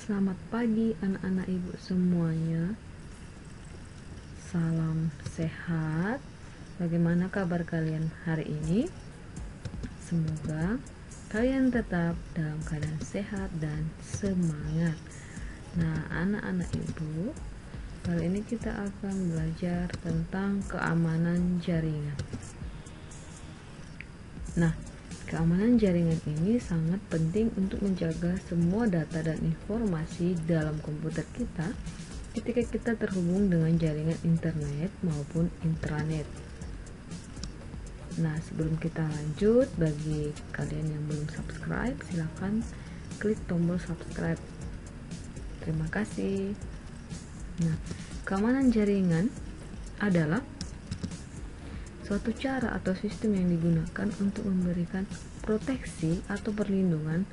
Selamat pagi anak-anak ibu semuanya. Salam sehat. Bagaimana kabar kalian hari ini? Semoga kalian tetap dalam keadaan sehat dan semangat. Nah, anak-anak ibu, kali ini kita akan belajar tentang keamanan jaringan. Nah, keamanan jaringan ini sangat penting untuk menjaga semua data dan informasi dalam komputer kita ketika kita terhubung dengan jaringan internet maupun intranet. Nah, sebelum kita lanjut, bagi kalian yang belum subscribe, silahkan klik tombol subscribe. Terima kasih. Nah, keamanan jaringan adalah suatu cara atau sistem yang digunakan untuk memberikan proteksi atau perlindungan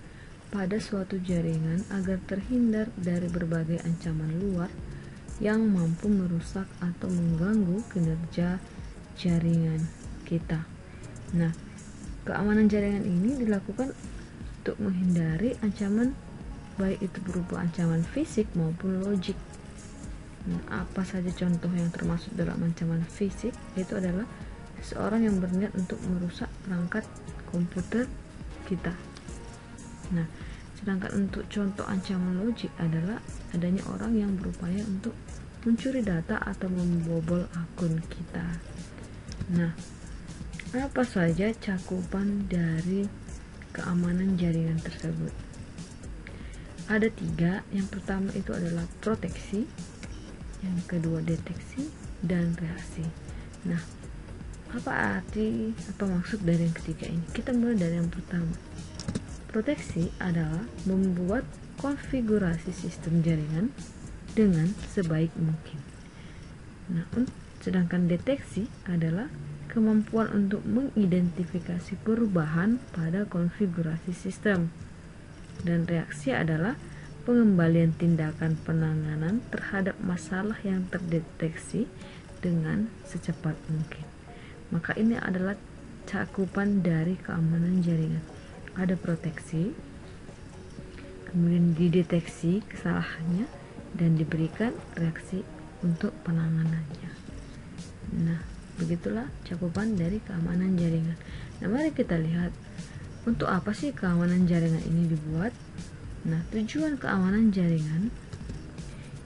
pada suatu jaringan agar terhindar dari berbagai ancaman luar yang mampu merusak atau mengganggu kinerja jaringan kita. Nah, keamanan jaringan ini dilakukan untuk menghindari ancaman, baik itu berupa ancaman fisik maupun logik. Nah, apa saja contoh yang termasuk dalam ancaman fisik? Itu adalah seseorang yang berniat untuk merusak perangkat komputer kita. Nah, sedangkan untuk contoh ancaman logik adalah adanya orang yang berupaya untuk mencuri data atau membobol akun kita. Nah, apa saja cakupan dari keamanan jaringan tersebut? Ada 3. Yang pertama itu adalah proteksi, yang kedua deteksi, dan reaksi. Nah, apa maksud dari yang ketiga ini? Kita mulai dari yang pertama. Proteksi adalah membuat konfigurasi sistem jaringan dengan sebaik mungkin. Nah, sedangkan deteksi adalah kemampuan untuk mengidentifikasi perubahan pada konfigurasi sistem. Dan reaksi adalah pengembalian tindakan penanganan terhadap masalah yang terdeteksi dengan secepat mungkin. Maka ini adalah cakupan dari keamanan jaringan. Ada proteksi, kemudian dideteksi kesalahannya, dan diberikan reaksi untuk penanganannya. Nah, begitulah cakupan dari keamanan jaringan. Nah, mari kita lihat untuk apa sih keamanan jaringan ini dibuat. Nah, tujuan keamanan jaringan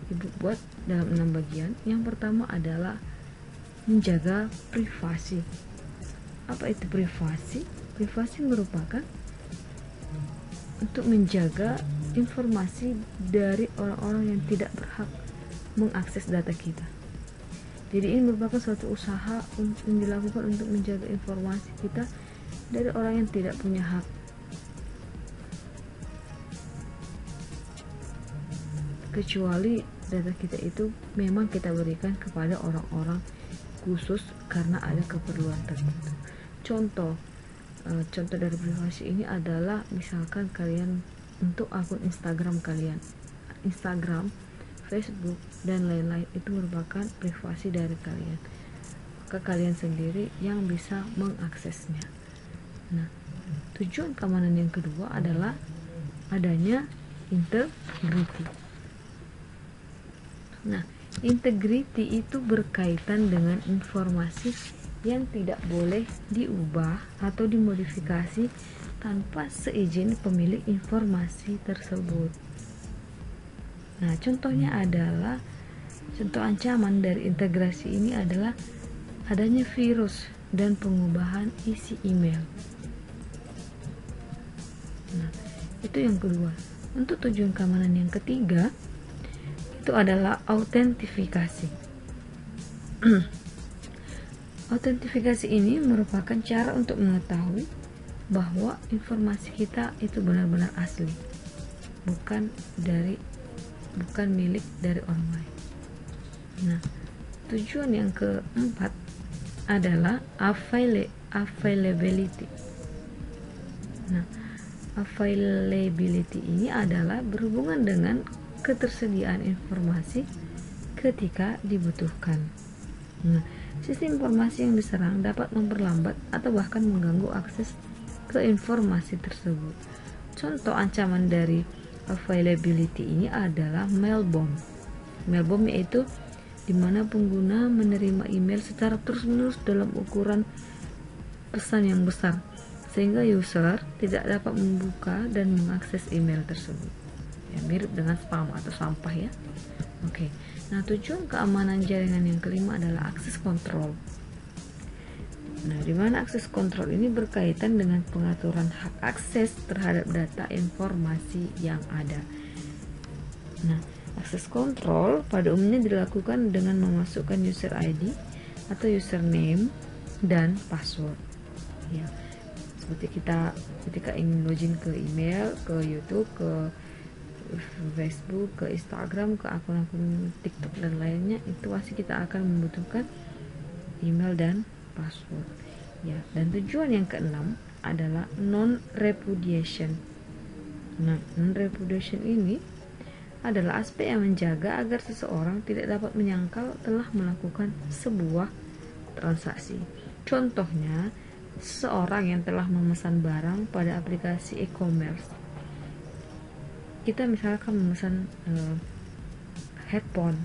dibuat dalam 6 bagian. Yang pertama adalah menjaga privasi. Apa itu privasi? Privasi merupakan untuk menjaga informasi dari orang-orang yang tidak berhak mengakses data kita. Jadi ini merupakan suatu usaha yang dilakukan untuk menjaga informasi kita dari orang yang tidak punya hak. Kecuali data kita itu memang kita berikan kepada orang-orang khusus karena ada keperluan tertentu. Contoh dari privasi ini adalah misalkan kalian untuk akun Instagram kalian, Instagram, Facebook, dan lain-lain, itu merupakan privasi dari kalian. Maka kalian sendiri yang bisa mengaksesnya. Nah, tujuan keamanan yang kedua adalah adanya integrity. Nah, integrity itu berkaitan dengan informasi yang tidak boleh diubah atau dimodifikasi tanpa seizin pemilik informasi tersebut. Nah, contohnya adalah, contoh ancaman dari integrasi ini adalah adanya virus dan pengubahan isi email. Nah, itu yang kedua. Untuk tujuan keamanan yang ketiga itu adalah autentifikasi. Autentifikasi ini merupakan cara untuk mengetahui bahwa informasi kita itu benar-benar asli, bukan milik dari orang lain. Nah, tujuan yang keempat adalah availability. Nah, availability ini adalah berhubungan dengan ketersediaan informasi ketika dibutuhkan. Nah, sistem informasi yang diserang dapat memperlambat atau bahkan mengganggu akses ke informasi tersebut. Contoh ancaman dari availability ini adalah mail bomb. Mail bomb yaitu di mana pengguna menerima email secara terus-menerus dalam ukuran pesan yang besar, sehingga user tidak dapat membuka dan mengakses email tersebut. Ya, mirip dengan spam atau sampah ya. Oke. Nah, tujuan keamanan jaringan yang kelima adalah akses kontrol. Nah, di mana akses kontrol ini berkaitan dengan pengaturan hak akses terhadap data informasi yang ada. Nah, akses kontrol pada umumnya dilakukan dengan memasukkan user ID atau username dan password. Ya, seperti kita ketika ingin login ke email, ke YouTube, ke Facebook, ke Instagram, ke akun-akun TikTok dan lainnya, itu pasti kita akan membutuhkan email dan password. Ya, dan tujuan yang keenam adalah non-repudiation. Nah, non-repudiation ini adalah aspek yang menjaga agar seseorang tidak dapat menyangkal telah melakukan sebuah transaksi. Contohnya, seseorang yang telah memesan barang pada aplikasi e-commerce. Kita misalkan memesan headphone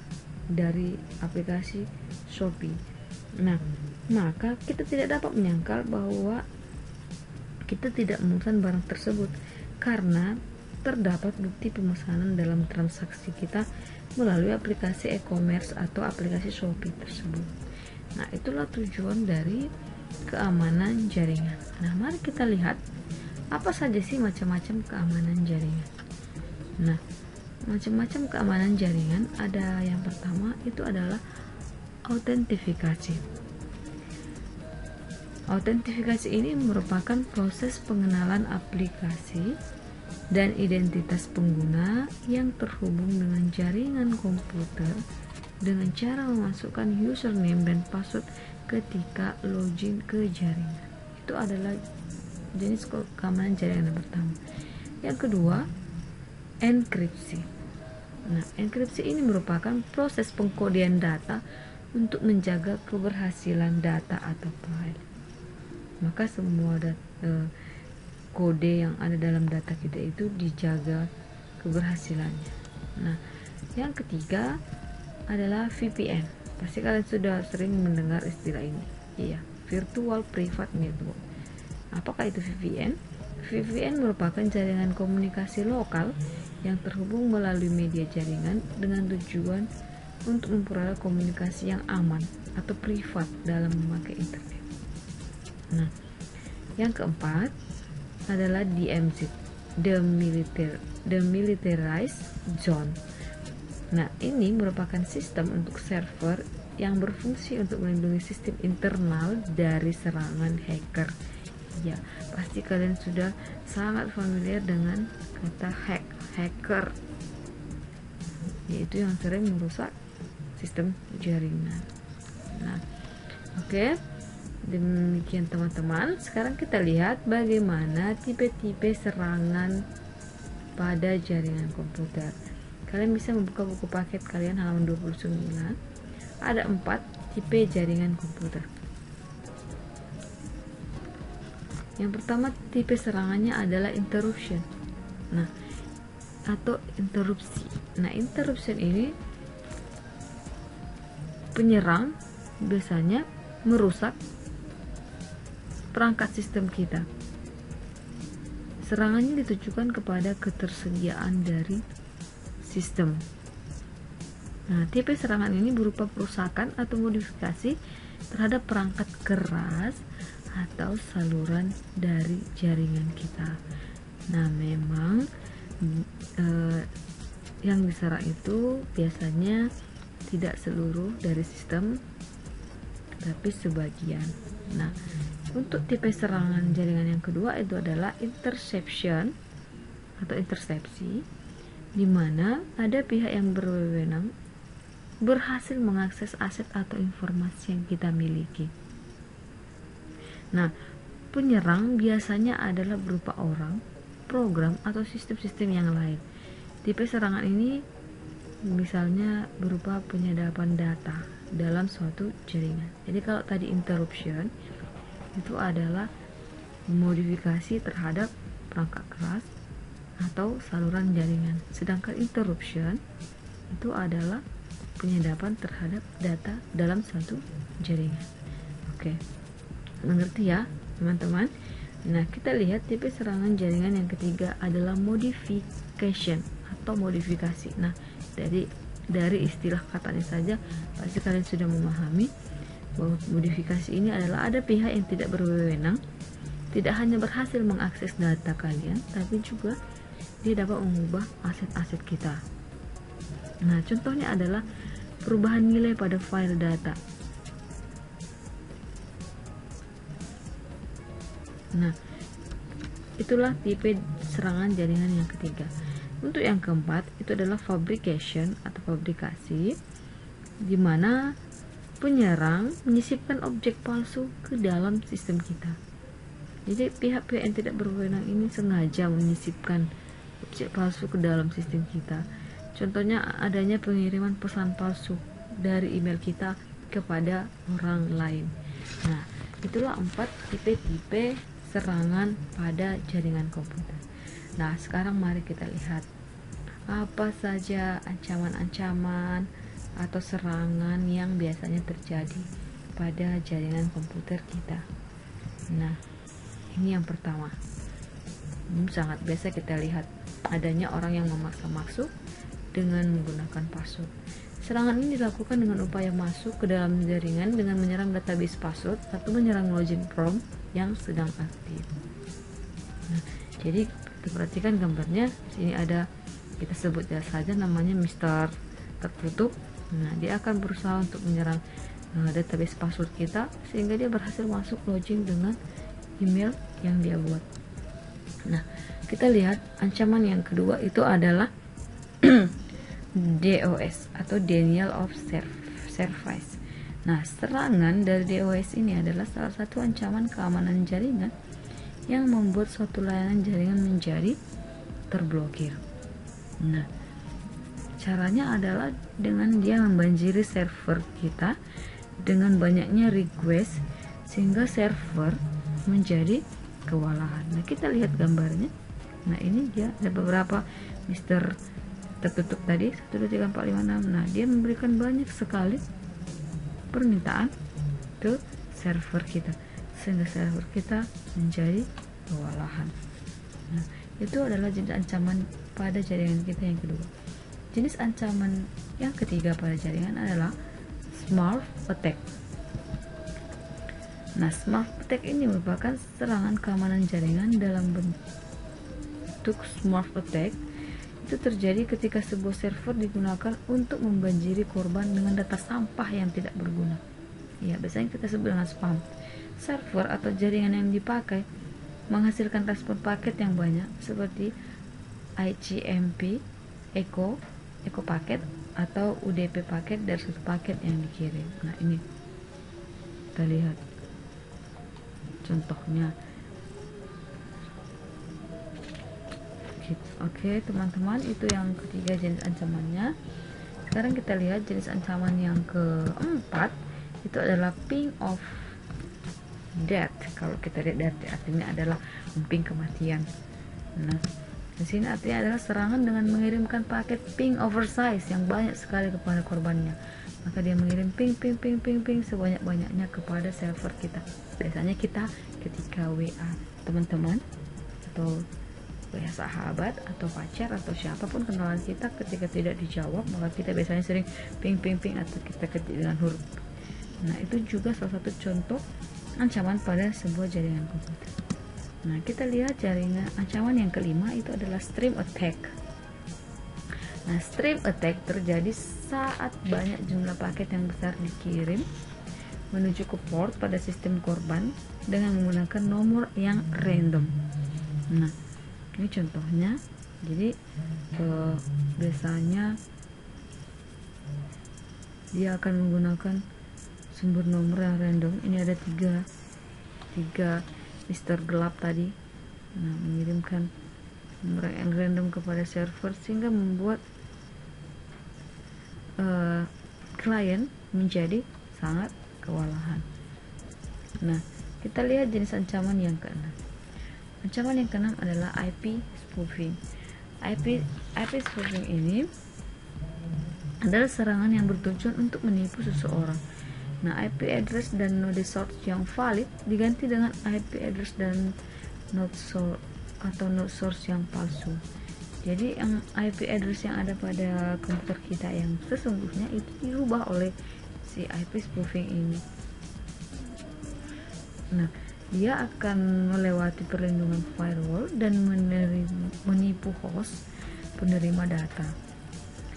dari aplikasi Shopee. Nah, maka kita tidak dapat menyangkal bahwa kita tidak memesan barang tersebut karena terdapat bukti pemesanan dalam transaksi kita melalui aplikasi e-commerce atau aplikasi Shopee tersebut. Nah, itulah tujuan dari keamanan jaringan. Nah, mari kita lihat apa saja sih macam-macam keamanan jaringan. Nah, macam-macam keamanan jaringan ada. Yang pertama itu adalah autentifikasi. Autentifikasi ini merupakan proses pengenalan aplikasi dan identitas pengguna yang terhubung dengan jaringan komputer dengan cara memasukkan username dan password ketika login ke jaringan. Itu adalah jenis keamanan jaringan yang pertama. Yang kedua, enkripsi. Nah, enkripsi ini merupakan proses pengkodean data untuk menjaga keberhasilan data atau file. Maka semua kode yang ada dalam data kita itu dijaga keberhasilannya. Nah, yang ketiga adalah VPN. Pasti kalian sudah sering mendengar istilah ini. Iya, Virtual Private Network. Apakah itu VPN? VPN merupakan jaringan komunikasi lokal yang terhubung melalui media jaringan dengan tujuan untuk memperoleh komunikasi yang aman atau privat dalam memakai internet. Nah, yang keempat adalah DMZ, Demilitarized Zone. Nah, ini merupakan sistem untuk server yang berfungsi untuk melindungi sistem internal dari serangan hacker. Ya, pasti kalian sudah sangat familiar dengan kata hacker, yaitu yang sering merusak sistem jaringan. Nah, oke. Demikian teman-teman. Sekarang kita lihat bagaimana tipe-tipe serangan pada jaringan komputer. Kalian bisa membuka buku paket kalian halaman 29. Ada 4 tipe jaringan komputer. Yang pertama tipe serangannya adalah interruption. Nah, atau interupsi. Nah, interruption ini penyerang biasanya merusak perangkat sistem kita. Serangannya ditujukan kepada ketersediaan dari sistem. Nah, tipe serangan ini berupa perusakan atau modifikasi terhadap perangkat keras atau saluran dari jaringan kita. Nah, memang yang diserang itu biasanya tidak seluruh dari sistem, tapi sebagian. Nah, untuk tipe serangan jaringan yang kedua itu adalah interception atau intersepsi, di mana ada pihak yang berwenang berhasil mengakses aset atau informasi yang kita miliki. Nah, penyerang biasanya adalah berupa orang, program, atau sistem-sistem yang lain. Tipe serangan ini misalnya berupa penyadapan data dalam suatu jaringan. Jadi kalau tadi interruption itu adalah modifikasi terhadap perangkat keras. atau saluran jaringan. Sedangkan interruption itu adalah penyadapan terhadap data dalam suatu jaringan. Oke, mengerti ya teman-teman? Nah, kita lihat tipe serangan jaringan yang ketiga adalah modification atau modifikasi. Nah, dari istilah katanya saja pasti kalian sudah memahami bahwa modifikasi ini adalah ada pihak yang tidak berwenang, tidak hanya berhasil mengakses data kalian, tapi juga dia dapat mengubah aset-aset kita. Nah, contohnya adalah perubahan nilai pada file data. Nah, itulah tipe serangan jaringan yang ketiga. Untuk yang keempat itu adalah fabrication atau fabrikasi, di mana penyerang menyisipkan objek palsu ke dalam sistem kita. Jadi pihak-pihak yang tidak berwenang ini sengaja menyisipkan objek palsu ke dalam sistem kita. Contohnya adanya pengiriman pesan palsu dari email kita kepada orang lain. Nah, itulah 4 tipe-tipe serangan pada jaringan komputer. Nah, sekarang mari kita lihat apa saja ancaman-ancaman atau serangan yang biasanya terjadi pada jaringan komputer kita. Nah, ini yang pertama. Sangat biasa kita lihat adanya orang yang memaksa masuk dengan menggunakan password. Serangan ini dilakukan dengan upaya masuk ke dalam jaringan dengan menyerang database password atau menyerang login prompt yang sedang aktif. Nah, jadi kita perhatikan gambarnya. Di sini ada, kita sebut saja namanya Mr. tertutup. Nah, dia akan berusaha untuk menyerang database password kita sehingga dia berhasil masuk login dengan email yang dia buat. Nah, kita lihat ancaman yang kedua itu adalah DOS atau Denial of Service. Nah, serangan dari DOS ini adalah salah satu ancaman keamanan jaringan yang membuat suatu layanan jaringan menjadi terblokir. Nah, caranya adalah dengan dia membanjiri server kita dengan banyaknya request sehingga server menjadi kewalahan. Nah, kita lihat gambarnya. Nah, ini dia ada beberapa Mr. tertutup tadi 1, 2, 3, 4, 5, 6. Nah, dia memberikan banyak sekali permintaan ke server kita sehingga server kita menjadi kewalahan. Nah, itu adalah jenis ancaman pada jaringan kita yang kedua. Jenis ancaman yang ketiga pada jaringan adalah smart attack. Nah, smart attack ini merupakan serangan keamanan jaringan dalam bentuk smart attack. Itu terjadi ketika sebuah server digunakan untuk membanjiri korban dengan data sampah yang tidak berguna. Ya, biasanya kita sebut dengan spam. Server atau jaringan yang dipakai menghasilkan respon paket yang banyak seperti ICMP, echo paket atau UDP paket dari satu paket yang dikirim. Nah, ini kita lihat contohnya. Oke teman-teman, itu yang ketiga jenis ancamannya. Sekarang kita lihat jenis ancaman yang keempat, itu adalah ping of death. Kalau kita lihat dari artinya adalah ping kematian. Nah, di sini artinya adalah serangan dengan mengirimkan paket ping oversize yang banyak sekali kepada korbannya. Maka dia mengirim ping sebanyak-banyaknya kepada server kita. Biasanya kita ketika WA teman-teman atau WA sahabat atau pacar atau siapapun kenalan kita, ketika tidak dijawab maka kita biasanya sering ping atau kita ketik dengan huruf. Nah, itu juga salah satu contoh ancaman pada sebuah jaringan komputer. Nah, kita lihat jaringan ancaman yang kelima itu adalah stream attack. Nah, stream attack terjadi saat banyak jumlah paket yang besar dikirim menuju ke port pada sistem korban dengan menggunakan nomor yang random. Nah, ini contohnya. Jadi biasanya dia akan menggunakan sumber nomor yang random. Ini ada tiga Mister gelap tadi. Nah, mengirimkan nomor yang random kepada server sehingga membuat klien menjadi sangat kewalahan. Nah, kita lihat jenis ancaman yang keenam. Ancaman yang keenam adalah IP spoofing. IP spoofing ini adalah serangan yang bertujuan untuk menipu seseorang. Nah, IP address dan node source yang valid diganti dengan IP address dan node source atau node source yang palsu. Jadi yang IP address yang ada pada komputer kita yang sesungguhnya itu dirubah oleh si IP spoofing ini. Nah, dia akan melewati perlindungan firewall dan menipu host penerima data,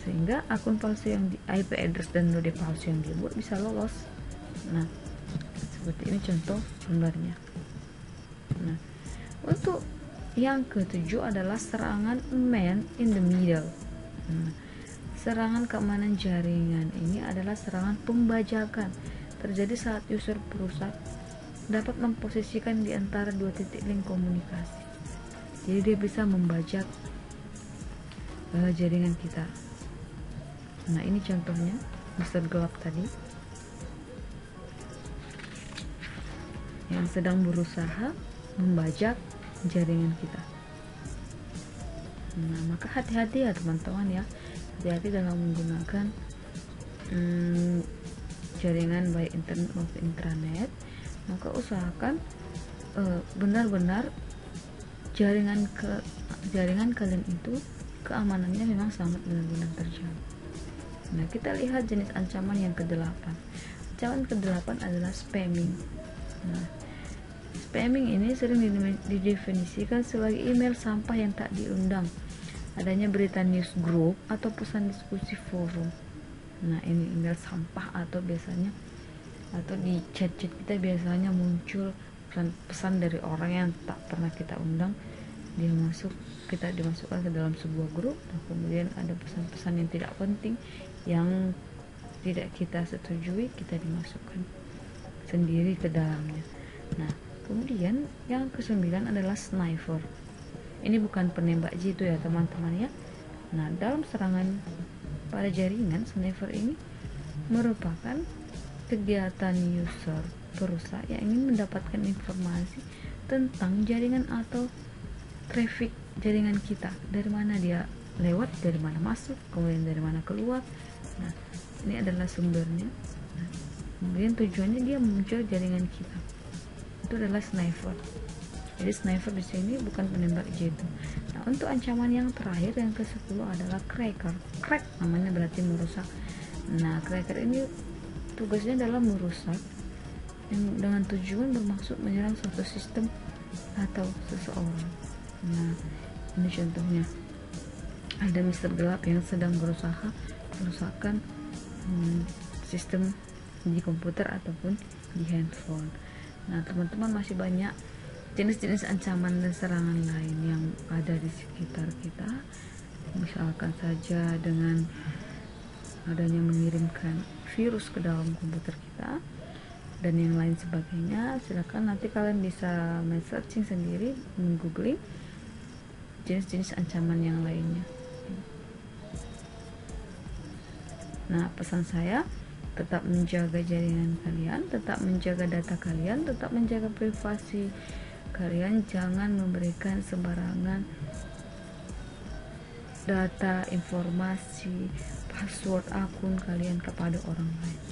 sehingga akun palsu yang di IP address dan node palsu yang dibuat bisa lolos. Nah, seperti ini contoh gambarnya. Nah, untuk yang ketujuh adalah serangan man in the middle. Nah, serangan keamanan jaringan ini adalah serangan pembajakan, terjadi saat user perusak dapat memposisikan di antara dua titik link komunikasi. Jadi dia bisa membajak jaringan kita. Nah, ini contohnya Mr. Gelap tadi yang sedang berusaha membajak jaringan kita. Nah, maka hati-hati ya teman-teman ya, hati-hati dalam menggunakan jaringan baik internet maupun intranet. Maka usahakan benar-benar jaringan kalian itu keamanannya memang sangat benar-benar terjaga. Nah, kita lihat jenis ancaman yang ke-8. Ancaman ke-8 adalah spamming. Nah, spamming ini sering didefinisikan sebagai email sampah yang tak diundang, adanya berita news group atau pesan diskusi forum. Nah, ini email sampah, atau biasanya atau di chat-chat kita biasanya muncul pesan dari orang yang tak pernah kita undang. Kita dimasukkan ke dalam sebuah grup, nah kemudian ada pesan-pesan yang tidak penting yang tidak kita setujui, kita dimasukkan sendiri ke dalamnya. Nah, kemudian yang ke-9 adalah sniper. Ini bukan penembak jitu ya teman-teman ya. Nah, dalam serangan pada jaringan, sniper ini merupakan kegiatan user perusak yang ingin mendapatkan informasi tentang jaringan atau traffic jaringan kita, dari mana dia lewat, dari mana masuk, kemudian dari mana keluar. Nah, ini adalah sumbernya. Nah, kemudian tujuannya dia muncul jaringan kita. Itu adalah sniper. Jadi sniper di sini bukan penembak jitu. Nah, untuk ancaman yang terakhir yang ke-10 adalah cracker. Crack namanya berarti merusak. Nah, cracker ini tugasnya adalah merusak dengan tujuan bermaksud menyerang suatu sistem atau seseorang. Nah, ini contohnya ada Mr. Gelap yang sedang berusaha merusakkan sistem di komputer ataupun di handphone. Nah, teman-teman, masih banyak jenis-jenis ancaman dan serangan lain yang ada di sekitar kita. Misalkan saja dengan adanya mengirimkan virus ke dalam komputer kita dan yang lain sebagainya. Silakan nanti kalian bisa searching sendiri, googling jenis-jenis ancaman yang lainnya. Nah, pesan saya, tetap menjaga jaringan kalian, tetap menjaga data kalian, tetap menjaga privasi kalian. Jangan memberikan sembarangan data, informasi, password akun kalian kepada orang lain.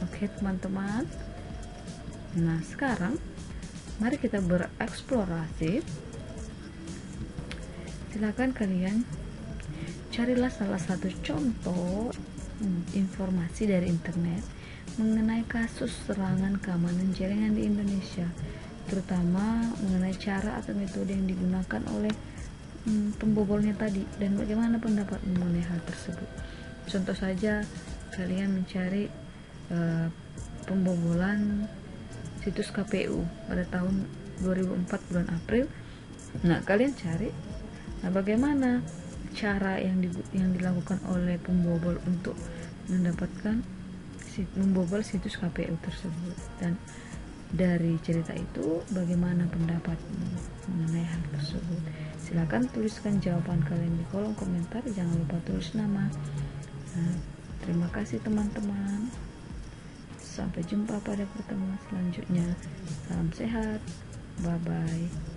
Oke teman-teman. Nah, sekarang mari kita bereksplorasi. Silakan kalian carilah salah satu contoh informasi dari internet mengenai kasus serangan keamanan jaringan di Indonesia, terutama mengenai cara atau metode yang digunakan oleh pembobolnya tadi, dan bagaimana pendapat mengenai hal tersebut. Contoh saja, kalian mencari pembobolan situs KPU pada tahun 2004 bulan April. Nah, kalian cari bagaimana cara yang dilakukan oleh pembobol untuk mendapatkan membobol situs KPU tersebut, dan dari cerita itu bagaimana pendapatmu mengenai hal tersebut. Silakan tuliskan jawaban kalian di kolom komentar, jangan lupa tulis nama. Nah, terima kasih teman-teman, sampai jumpa pada pertemuan selanjutnya. Salam sehat, bye bye.